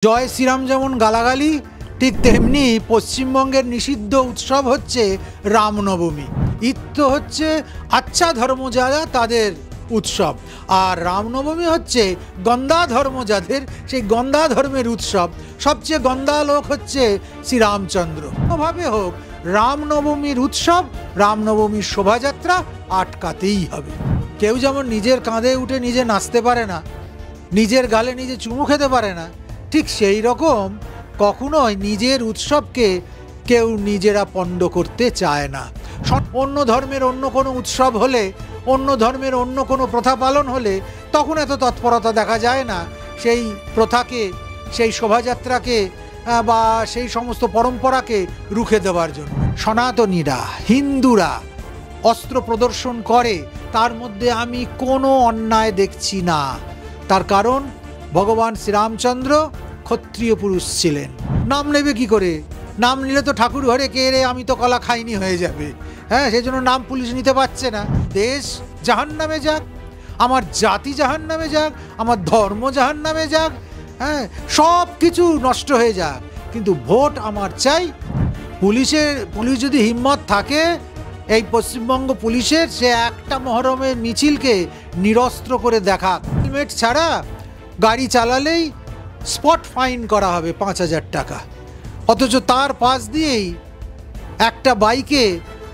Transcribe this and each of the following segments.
জয় শ্রীরাম যেমন গালাগালি, ঠিক তেমনি পশ্চিমবঙ্গের নিষিদ্ধ উৎসব হচ্ছে রামনবমী। ঈদ তো হচ্ছে আচ্ছা ধর্ম যারা তাদের উৎসব, আর রামনবমী হচ্ছে গন্দা ধর্ম যাদের, সেই গন্দা ধর্মের উৎসব। সবচেয়ে গন্দা লোক হচ্ছে শ্রীরামচন্দ্র। কোনোভাবে হোক রামনবমীর উৎসব, রামনবমীর শোভাযাত্রা আটকাতেই হবে। কেউ যেমন নিজের কাঁধে উঠে নিজে নাচতে পারে না, নিজের গালে নিজে চুমু খেতে পারে না, ঠিক সেই রকম কখনোই নিজের উৎসবকে কেউ নিজেরা পণ্ড করতে চায় না। অন্য ধর্মের অন্য কোনো উৎসব হলে, অন্য ধর্মের অন্য কোনো প্রথা পালন হলে তখন এত তৎপরতা দেখা যায় না সেই প্রথাকে, সেই শোভাযাত্রাকে বা সেই সমস্ত পরম্পরাকে রুখে দেওয়ার জন্য। সনাতনীরা, হিন্দুরা অস্ত্র প্রদর্শন করে, তার মধ্যে আমি কোনো অন্যায় দেখছি না। তার কারণ ভগবান শ্রীরামচন্দ্র ক্ষত্রিয় পুরুষ ছিলেন। নাম নেবে কি করে? নাম নিলে তো ঠাকুর ঘরে কে রে আমি তো কলা খাইনি হয়ে যাবে। হ্যাঁ, সেই জন্য নাম পুলিশ নিতে পারছে না। দেশ জাহান্নামে যাক, আমার জাতি জাহান্নামে যাক, আমার ধর্ম জাহান্নামে যাক, হ্যাঁ, সব কিছু নষ্ট হয়ে যাক, কিন্তু ভোট আমার চাই। পুলিশ যদি হিম্মত থাকে, এই পশ্চিমবঙ্গ পুলিশের, সে একটা মহরমের মিছিলকে নিরস্ত্র করে দেখাক। হেলমেট ছাড়া গাড়ি চালালেই স্পট ফাইন করা হবে 5,000 টাকা, অথচ তার পাশ দিয়েই একটা বাইকে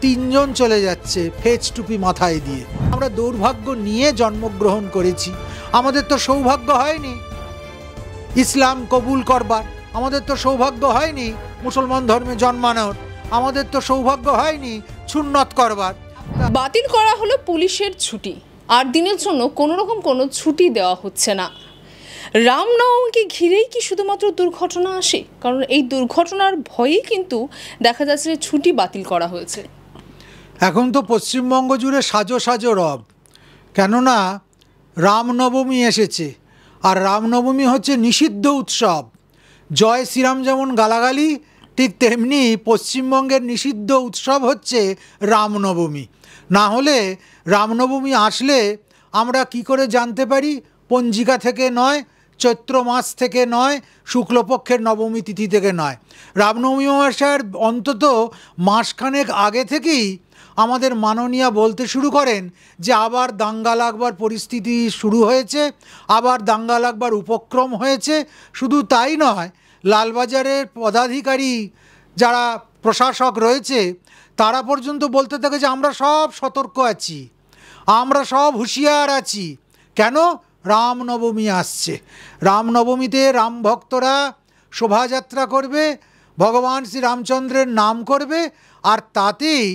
3 জন চলে যাচ্ছে ফেজ টুপি মাথায় দিয়ে। আমরা দুর্ভাগ্য নিয়ে জন্মগ্রহণ করেছি, আমাদের তো সৌভাগ্য হয়নি ইসলাম কবুল করবার, আমাদের তো সৌভাগ্য হয়নি মুসলমান ধর্মে জন্মানোর, আমাদের তো সৌভাগ্য হয়নি সুন্নত করবার। বাতিল করা হলো পুলিশের ছুটি, 8 দিনের জন্য কোনো রকম কোনো ছুটি দেওয়া হচ্ছে না। রামনবমীকে ঘিরেই কি শুধুমাত্র দুর্ঘটনা আসে? কারণ এই দুর্ঘটনার ভয়েই কিন্তু দেখা যাচ্ছে যে ছুটি বাতিল করা হয়েছে। এখন তো পশ্চিমবঙ্গ জুড়ে সাজো সাজো রব, কেননা রামনবমী এসেছে, আর রামনবমী হচ্ছে নিষিদ্ধ উৎসব। জয় শ্রীরাম যেমন গালাগালি, ঠিক তেমনি পশ্চিমবঙ্গের নিষিদ্ধ উৎসব হচ্ছে রামনবমী। না হলে রামনবমী আসলে আমরা কি করে জানতে পারি? পঞ্জিকা থেকে নয়, চৈত্র মাস থেকে নয়, শুক্লপক্ষের নবমী তিথি থেকে নয়। রামনবমী আসার অন্তত মাসখানেক আগে থেকেই আমাদের মাননীয়া বলতে শুরু করেন যে আবার দাঙ্গা লাগবার পরিস্থিতি শুরু হয়েছে, আবার দাঙ্গা লাগবার উপক্রম হয়েছে। শুধু তাই নয়, লালবাজারের পদাধিকারী যারা প্রশাসক রয়েছে তারা পর্যন্ত বলতে থাকে যে আমরা সব সতর্ক আছি, আমরা সব হুঁশিয়ার আছি। কেন? রামনবমী আসছে। রামনবমীতে রাম ভক্তরা শোভাযাত্রা করবে, ভগবান শ্রীরামচন্দ্রের নাম করবে, আর তাতেই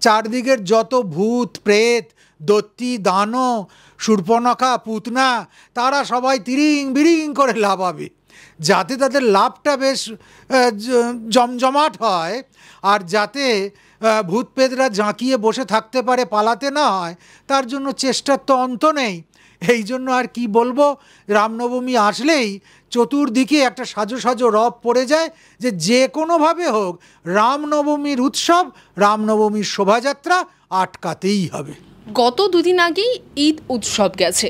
চারদিকের যত ভূত প্রেত, দত্তি দানো, শূর্পণখা পুতনা, তারা সবাই তিরিং বিরিং করে লাফাবে, যাতে তাদের লাভটা বেশ জমজমাট হয়, আর যাতে ভূত প্রেতরা জাঁকিয়ে বসে থাকতে পারে, পালাতে না হয়, তার জন্য চেষ্টার তো অন্ত নেই। এই জন্য আর কি বলবো, রামনবমী আসলেই চতুর্দিকে একটা সাজো সাজো রব পড়ে যায় যে কোনোভাবে হোক রামনবমীর উৎসব, রামনবমীর শোভাযাত্রা আটকাতেই হবে। গত 2 দিন আগেই ঈদ উৎসব গেছে।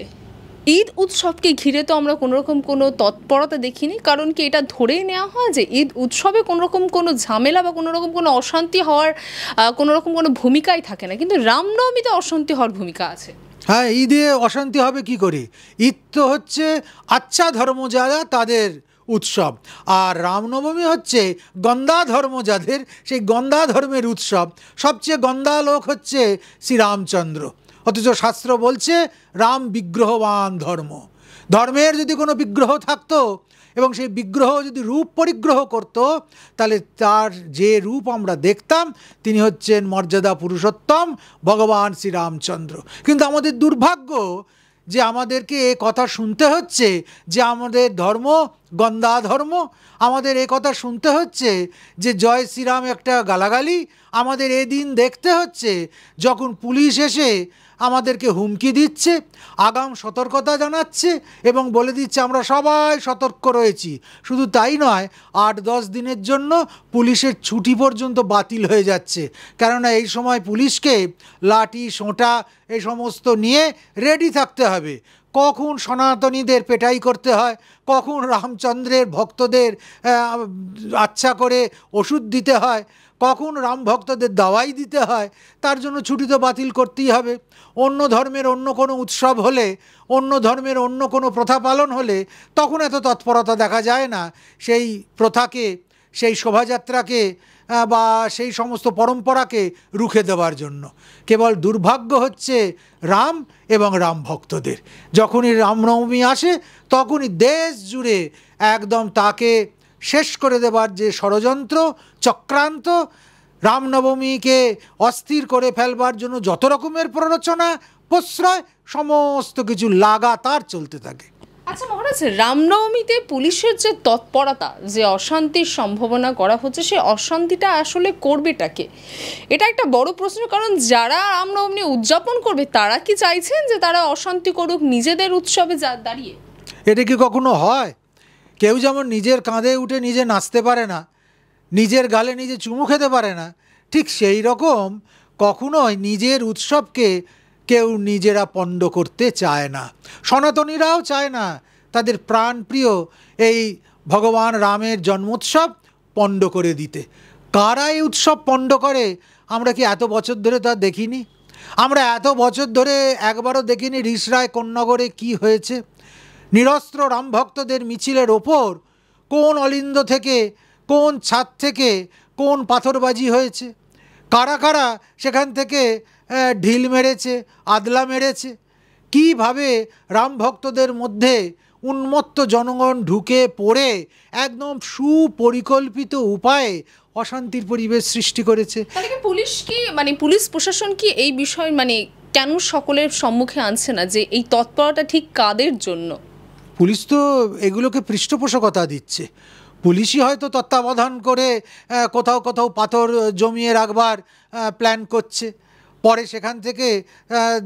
ঈদ উৎসবকে ঘিরে তো আমরা কোনোরকম কোনো তৎপরতা দেখিনি, কারণ কি এটা ধরেই নেওয়া হয় যে ঈদ উৎসবে কোনোরকম কোনো ঝামেলা বা কোনোরকম কোনো অশান্তি হওয়ার কোনোরকম কোনো ভূমিকাই থাকে না, কিন্তু রামনবমীতে অশান্তি হওয়ার ভূমিকা আছে। হ্যাঁ, ঈদে অশান্তি হবে কি করে? ঈদ তো হচ্ছে আচ্ছা ধর্ম যারা তাদের উৎসব, আর রামনবমী হচ্ছে গন্দা ধর্ম যাদের, সেই গন্দা ধর্মের উৎসব। সবচেয়ে গন্দা লোক হচ্ছে শ্রীরামচন্দ্র, অথচ শাস্ত্র বলছে রাম বিগ্রহবান ধর্ম। ধর্মের যদি কোনো বিগ্রহ থাকতো এবং সেই বিগ্রহ যদি রূপ পরিগ্রহ করত, তাহলে তার যে রূপ আমরা দেখতাম তিনি হচ্ছেন মর্যাদা পুরুষোত্তম ভগবান শ্রীরামচন্দ্র। কিন্তু আমাদের দুর্ভাগ্য যে আমাদেরকে এ কথা শুনতে হচ্ছে যে আমাদের ধর্ম গন্দা ধর্ম, আমাদের এ কথা শুনতে হচ্ছে যে জয় শ্রীরাম একটা গালাগালি, আমাদের এদিন দেখতে হচ্ছে যখন পুলিশ এসে আমাদেরকে হুমকি দিচ্ছে, আগাম সতর্কতা জানাচ্ছে এবং বলে দিচ্ছে আমরা সবাই সতর্ক রয়েছি। শুধু তাই নয়, 8-10 দিনের জন্য পুলিশের ছুটি পর্যন্ত বাতিল হয়ে যাচ্ছে, কেননা এই সময় পুলিশকে লাঠি সোঁটা এই সমস্ত নিয়ে রেডি থাকতে হবে। কখন সনাতনীদের পেটাই করতে হয়, কখন রামচন্দ্রের ভক্তদের আচ্ছা করে ওষুধ দিতে হয়, কখন রাম ভক্তদের দাওয়াই দিতে হয়, তার জন্য ছুটি তো বাতিল করতেই হবে। অন্য ধর্মের অন্য কোনো উৎসব হলে, অন্য ধর্মের অন্য কোনো প্রথা পালন হলে তখন এত তৎপরতা দেখা যায় না সেই প্রথাকে, সেই শোভাযাত্রাকে বা সেই সমস্ত পরম্পরাকে রুখে দেওয়ার জন্য। কেবল দুর্ভাগ্য হচ্ছে রাম এবং রাম ভক্তদের, যখনই রামনবমী আসে তখনই দেশ জুড়ে একদম তাকে শেষ করে দেবার যে ষড়যন্ত্র চক্রান্ত, রামনবমীকে অস্থির করে ফেলবার জন্য যত রকমের প্ররোচনা প্রশ্রয়, সমস্ত কিছু লাগাতার চলতে থাকে। আচ্ছা মহারাজ, রামনবমীতে পুলিশের যে তৎপরতা, যে অশান্তির সম্ভাবনা করা হচ্ছে, সেই অশান্তিটা আসলে করবেটাকে? এটা একটা বড় প্রশ্ন, কারণ যারা রামনবমী উদযাপন করবে তারা কি চাইছেন যে তারা অশান্তি করুক নিজেদের উৎসবে দাঁড়িয়ে? এটা কি কখনো হয়? কেউ যেমন নিজের কাঁধে উঠে নিজে নাচতে পারে না, নিজের গালে নিজে চুমু খেতে পারে না, ঠিক সেই রকম কখনোই নিজের উৎসবকে কেউ নিজেরা পণ্ড করতে চায় না। সনাতনীরাও চায় না তাদের প্রাণপ্রিয় এই ভগবান রামের জন্মোৎসব পণ্ড করে দিতে। কারা এই উৎসব পণ্ড করে আমরা কি এত বছর ধরে তা দেখিনি? আমরা এত বছর ধরে একবারও দেখিনি রিষড়ায় কোন্নগরে কি হয়েছে? নিরস্ত্র রামভক্তদের মিছিলের ওপর কোন অলিন্দ থেকে, কোন ছাদ থেকে কোন পাথরবাজি হয়েছে, কারা কারা সেখান থেকে ঢিল মেরেছে, আদলা মেরেছে, কীভাবে রামভক্তদের মধ্যে উন্মত্ত জনগণ ঢুকে পড়ে একদম সুপরিকল্পিত উপায়ে অশান্তির পরিবেশ সৃষ্টি করেছে। তাহলে কি পুলিশ কি, মানে পুলিশ প্রশাসন কি এই বিষয় মানে কেন সকলের সম্মুখে আনছে না যে এই তৎপরতা ঠিক কাদের জন্য? পুলিশ তো এগুলোকে পৃষ্ঠপোষকতা দিচ্ছে। পুলিশই হয়তো তত্ত্বাবধান করে কোথাও কোথাও পাথর জমিয়ে রাখবার প্ল্যান করছে। পরে সেখান থেকে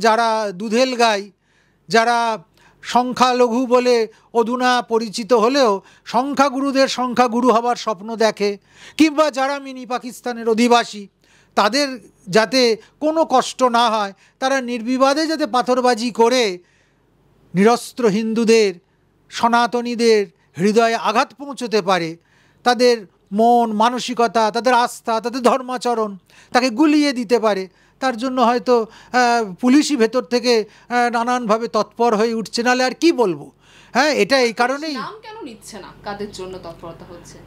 যারা দুধেল গাই, যারা সংখ্যালঘু বলে অধুনা পরিচিত হলেও সংখ্যাগুরুদের সংখ্যাগুরু হবার স্বপ্ন দেখে, কিংবা যারা মিনি পাকিস্তানের অধিবাসী, তাদের যাতে কোনো কষ্ট না হয়, তারা নির্বিবাদে যাতে পাথরবাজি করে নিরস্ত্র হিন্দুদের, সনাতনীদের হৃদয়ে আঘাত পৌঁছতে পারে, তাদের মন মানসিকতা, তাদের আস্থা, তাদের ধর্মাচরণ তাকে গুলিয়ে দিতে পারে, তার জন্য হয়তো পুলিশই ভেতর থেকে নানানভাবে তৎপর হয়ে উঠছে। নাহলে আর কি বলবো। হ্যাঁ, এটা এই কারণেই। নাম কেন নিচ্ছে না? কাদের জন্য তৎপরতা হচ্ছে?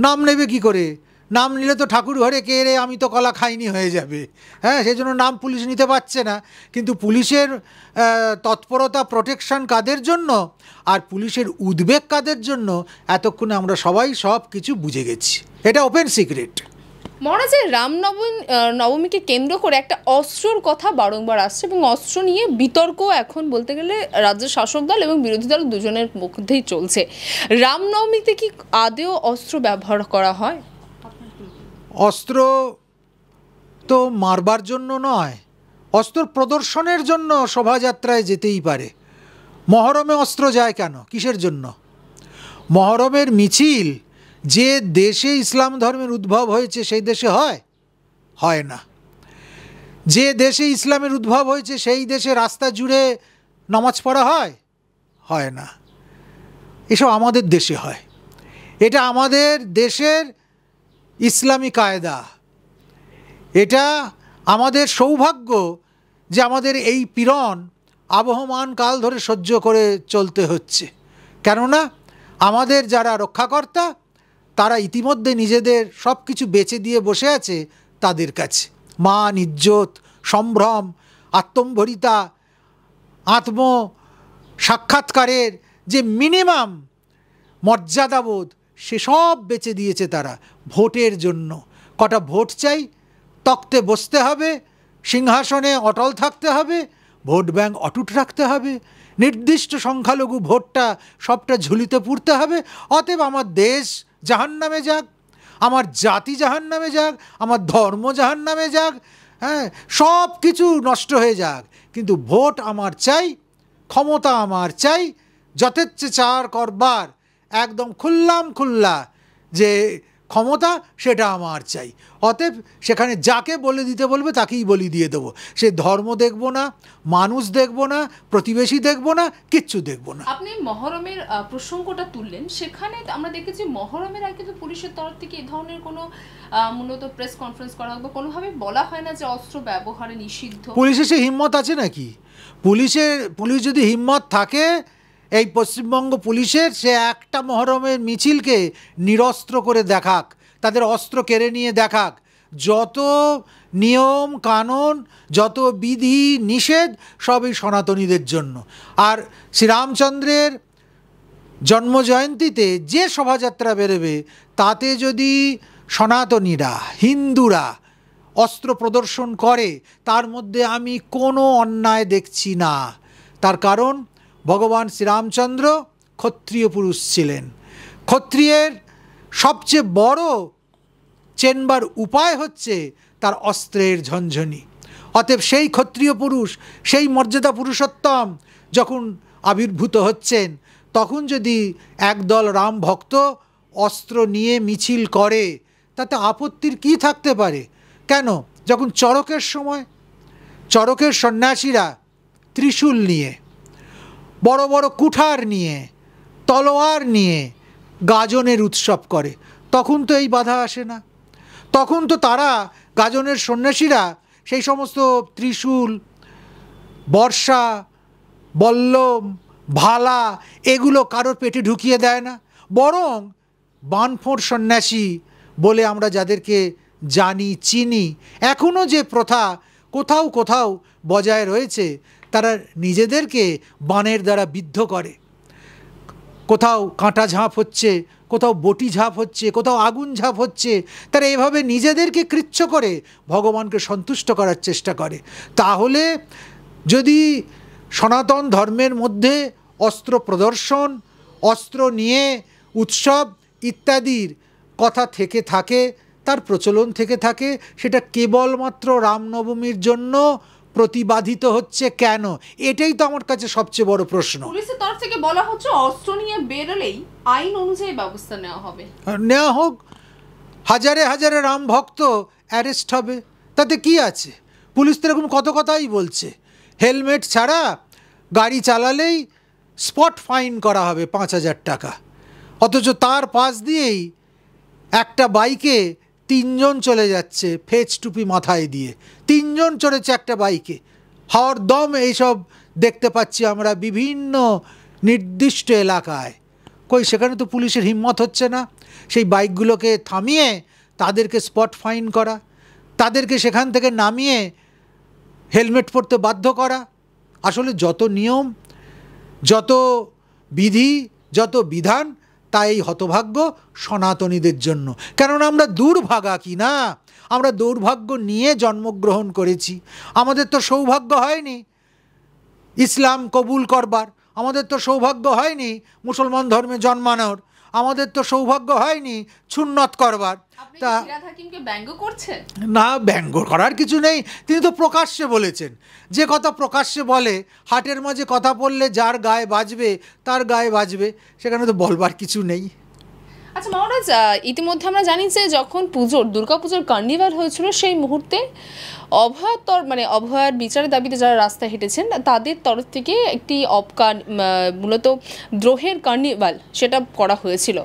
নাম নেবে কি করে? নাম নিলে তো ঠাকুর ঘরে কে রে আমি তো কলা খাইনি হয়ে যাবে। হ্যাঁ, সেই জন্য নাম পুলিশ নিতে পারছে না। কিন্তু পুলিশের তৎপরতা, প্রোটেকশন কাদের জন্য আর পুলিশের উদ্বেগ কাদের জন্য, এতক্ষণে আমরা সবাই সব কিছু বুঝে গেছি। এটা ওপেন সিক্রেট। মহারাজের নবমীকে কেন্দ্র করে একটা অস্ত্রর কথা বারংবার আসছে, এবং অস্ত্র নিয়ে বিতর্ক এখন বলতে গেলে রাজ্যের শাসক দল এবং বিরোধী দল দুজনের মধ্যেই চলছে। রামনবমীতে কি আদেও অস্ত্র ব্যবহার করা হয়? অস্ত্র তো মারবার জন্য নয়, অস্ত্র প্রদর্শনের জন্য শোভাযাত্রায় যেতেই পারে। মহরমে অস্ত্র যায় কেন? কিসের জন্য? মহরমের মিছিল যে দেশে ইসলাম ধর্মের উদ্ভব হয়েছে সেই দেশে হয় না। যে দেশে ইসলামের উদ্ভব হয়েছে সেই দেশে রাস্তা জুড়ে নামাজ পড়া হয় না। এসব আমাদের দেশে হয়। এটা আমাদের দেশের ইসলামী কায়দা। এটা আমাদের সৌভাগ্য যে আমাদের এই পীড়ন আবহমান কাল ধরে সহ্য করে চলতে হচ্ছে। কেননা আমাদের যারা রক্ষাকর্তা তারা ইতিমধ্যে নিজেদের সব কিছু বেচে দিয়ে বসে আছে তাদের কাছে। মান, ইজ্জত, সম্ভ্রম, আত্মম্ভরিতা, আত্ম সাক্ষাৎকারের যে মিনিমাম মর্যাদাবোধ, সেসব বেচে দিয়েছে তারা ভোটের জন্য। কটা ভোট চাই, তক্তে বসতে হবে, সিংহাসনে অটল থাকতে হবে, ভোট ব্যাংক অটুট রাখতে হবে, নির্দিষ্ট সংখ্যালঘু ভোটটা সবটা ঝুলিতে পুড়তে হবে। অতএব আমার দেশ জাহান্নামে যাক, আমার জাতি জাহান্নামে যাক, আমার ধর্ম জাহান্নামে যাক, হ্যাঁ, সব কিছু নষ্ট হয়ে যাক, কিন্তু ভোট আমার চাই, ক্ষমতা আমার চাই, যথেচ্ছাচার করবার একদম খুল্লা যে ক্ষমতা সেটা আমার চাই। অতএব সেখানে যাকে বলে দিতে বলবে তাকেই বলি দিয়ে দেবো। সে ধর্ম দেখব না, মানুষ দেখব না, প্রতিবেশী দেখব না, কিচ্ছু দেখব না। আপনি মহরমের প্রসঙ্গটা তুললেন, সেখানে আমরা দেখেছি মহরমের আগে তো পুলিশের তরফ থেকে এই ধরনের কোনো মূলত প্রেস কনফারেন্স করা হোক বা কোনোভাবে বলা হয় না যে অস্ত্র ব্যবহারে নিষিদ্ধ। পুলিশের সে হিম্মত আছে নাকি? পুলিশ যদি হিম্মত থাকে, এই পশ্চিমবঙ্গ পুলিশের, সে একটা মহরমের মিছিলকে নিরস্ত্র করে দেখাক, তাদের অস্ত্র কেড়ে নিয়ে দেখাক। যত নিয়ম কানুন, যত বিধি নিষেধ সবই সনাতনীদের জন্য। আর শ্রীরামচন্দ্রের জন্মজয়ন্তীতে যে শোভাযাত্রা বেরোবে তাতে যদি সনাতনীরা, হিন্দুরা অস্ত্র প্রদর্শন করে, তার মধ্যে আমি কোনো অন্যায় দেখছি না। তার কারণ ভগবান শ্রীরামচন্দ্র ক্ষত্রিয় পুরুষ ছিলেন। ক্ষত্রিয়ের সবচেয়ে বড় চেনবার উপায় হচ্ছে তার অস্ত্রের ঝনঝনি। অতএব সেই ক্ষত্রিয় পুরুষ, সেই মর্যাদা পুরুষোত্তম যখন আবির্ভূত হচ্ছেন, তখন যদি একদল রাম ভক্ত অস্ত্র নিয়ে মিছিল করে, তাতে আপত্তির কী থাকতে পারে? কেন? যখন চড়কের সময় চড়কের সন্ন্যাসীরা ত্রিশূল নিয়ে, বড় বড় কুঠার নিয়ে, তলোয়ার নিয়ে গাজনের উৎসব করে, তখন তো এই বাধা আসে না। তখন তো তারা, গাজনের সন্ন্যাসীরা, সেই সমস্ত ত্রিশূল, বর্ষা, বল্লম, ভালা এগুলো কারোর পেটে ঢুকিয়ে দেয় না। বরং বানফোঁড় সন্ন্যাসী বলে আমরা যাদেরকে জানি, চিনি, এখনও যে প্রথা কোথাও কোথাও বজায় রয়েছে, তারা নিজেদেরকে বানের দ্বারা বিদ্ধ করে। কোথাও কাঁটা ঝাঁপ হচ্ছে, কোথাও বটি ঝাঁপ হচ্ছে, কোথাও আগুন ঝাঁপ হচ্ছে। তারা এভাবে নিজেদেরকে কৃচ্ছ করে ভগবানকে সন্তুষ্ট করার চেষ্টা করে। তাহলে যদি সনাতন ধর্মের মধ্যে অস্ত্র প্রদর্শন, অস্ত্র নিয়ে উৎসব ইত্যাদির কথা থেকে থাকে, তার প্রচলন থেকে থাকে, সেটা কেবলমাত্র রামনবমীর জন্য প্রতিবাদিত হচ্ছে কেন? এটাই তো আমার কাছে সবচেয়ে বড় প্রশ্ন। পুলিশের তরফ থেকে বলা হচ্ছে অস্ত্র নিয়ে বেরোলেই আইন অনুযায়ী ব্যবস্থা নেওয়া হবে। নেওয়া হোক, হাজারে হাজারে রাম ভক্ত অ্যারেস্ট হবে, তাতে কি আছে? পুলিশ তো এরকম কত কথাই বলছে। হেলমেট ছাড়া গাড়ি চালালেই স্পট ফাইন করা হবে 5,000 টাকা। অথচ তার পাশ দিয়েই একটা বাইকে 3 জন চলে যাচ্ছে ফেজ টুপি মাথায় দিয়ে। 3 জন চড়েছে একটা বাইকে। হাওয়ার দম এইসব দেখতে পাচ্ছি আমরা বিভিন্ন নির্দিষ্ট এলাকায়। কই, সেখানে তো পুলিশের হিম্মত হচ্ছে না সেই বাইকগুলোকে থামিয়ে তাদেরকে স্পট ফাইন করা, তাদেরকে সেখান থেকে নামিয়ে হেলমেট পরতে বাধ্য করা। আসলে যত নিয়ম, যত বিধি, যত বিধান, তা এই হতভাগ্য সনাতনীদের জন্য। কেননা আমরা দুর্ভাগা কি না? আমরা দুর্ভাগ্য নিয়ে জন্মগ্রহণ করেছি। আমাদের তো সৌভাগ্য হয়নি ইসলাম কবুল করবার, আমাদের তো সৌভাগ্য হয়নি মুসলমান ধর্মে জন্মানোর, আমাদের তো সৌভাগ্য হয়নি সুন্নত করবার। তা ব্যঙ্গ করছে না, ব্যঙ্গ করার কিছু নেই। তিনি তো প্রকাশ্যে বলেছেন। যে কথা প্রকাশ্যে বলে, হাটের মাঝে কথা বললে যার গায়ে বাজবে তার গায়ে বাজবে, সেখানে তো বলবার কিছু নেই। আচ্ছা মহারাজ, ইতিমধ্যে আমরা জানি যে যখন দুর্গাপুজোর কার্নিভাল হয়েছিল, সেই মুহূর্তে অভয়ার বিচারের দাবিতে যারা রাস্তায় হেঁটেছেন তাদের তরফ থেকে একটি মূলত দ্রোহের কার্নিভাল সেটা করা হয়েছিল।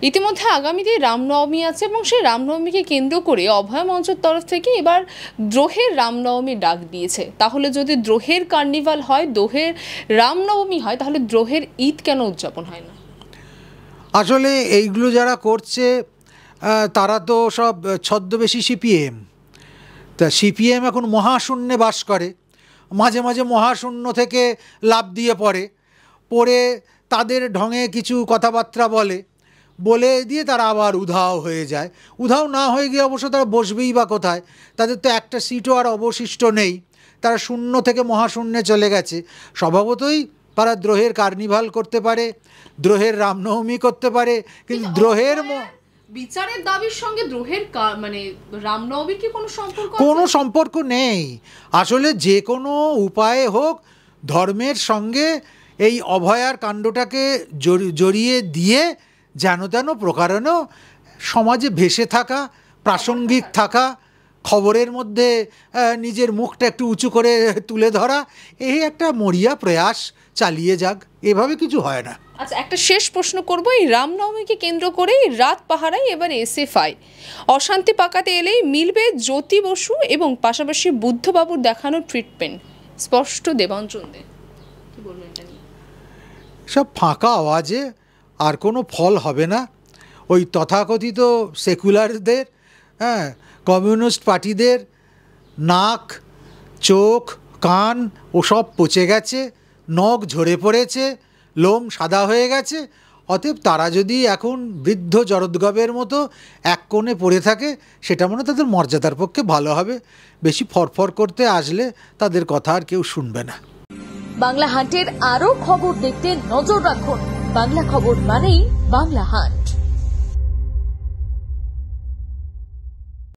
ইতিমধ্যে আগামীতে রামনবমী আছে এবং সেই রামনবমীকে কেন্দ্র করে অভয় মঞ্চের তরফ থেকে এবার দ্রোহের রামনবমী ডাক দিয়েছে। তাহলে যদি দ্রোহের কার্নিভাল হয়, দ্রোহের রামনবমী হয়, তাহলে দ্রোহের ঈদ কেন উদযাপন হয় না? আসলে এইগুলো যারা করছে তারা তো সব ছদ্মবেশী সিপিএম। তা সিপিএম এখন মহাশূন্যে বাস করে, মাঝে মাঝে মহাশূন্য থেকে লাফ দিয়ে পড়ে তাদের ঢঙে কিছু কথাবার্তা বলে দিয়ে তারা আবার উধাও হয়ে যায়। উধাও না হয়ে গিয়ে অবশ্য তারা বসবেই বা কোথায়? তাদের তো একটা সিটও আর অবশিষ্ট নেই। তারা শূন্য থেকে মহাশূন্যে চলে গেছে। স্বভাবতই তারা দ্রোহের কার্নিভাল করতে পারে, দ্রোহের রামনবমী করতে পারে, কিন্তু দ্রোহের বিচারের দাবির সঙ্গে দ্রোহের রামনবমীর কি কোনো সম্পর্ক নেই। আসলে যে কোনো উপায়ে হোক ধর্মের সঙ্গে এই অভয়ার কাণ্ডটাকে জড়িয়ে দিয়ে যেন তেন প্রকারেণ সমাজে ভেসে থাকা, প্রাসঙ্গিক থাকা, খবরের মধ্যে নিজের মুখটা একটু উঁচু করে তুলে ধরা, এই একটা মরিয়া প্রয়াস চালিয়ে যাক, এভাবে কিছু হয় না। আচ্ছা, একটা শেষ প্রশ্ন করব। এই রামনবমীকে কেন্দ্র করেই রাত পাহারায় এবার এসএফআই অশান্তি পাকাতে এলেই মিলবে জ্যোতি বসু এবং পাশাপাশি বুদ্ধবাবুর দেখানো ট্রিটমেন্ট, স্পষ্ট দেবাঞ্জন দে, কি বলবেন এটা নিয়ে? সব ফাঁকা আওয়াজে আর কোনো ফল হবে না। ওই তথাকথিত সেকুলারদের, কমিউনিস্ট পার্টিদের নাক, চোখ, কান ওসব পচে গেছে, নখ ঝরে পড়েছে, লোম সাদা হয়ে গেছে। অতএব তারা যদি এখন বৃদ্ধ জরদগবের মতো এক কোণে পড়ে থাকে, সেটা মনে তাদের মর্যাদার পক্ষে ভালো হবে। বেশি ফরফর করতে আসলে তাদের কথা আর কেউ শুনবে না। বাংলা হান্টের আরো খবর দেখতে নজর রাখুন। বাংলা খবর মানেই বাংলা হান্ট।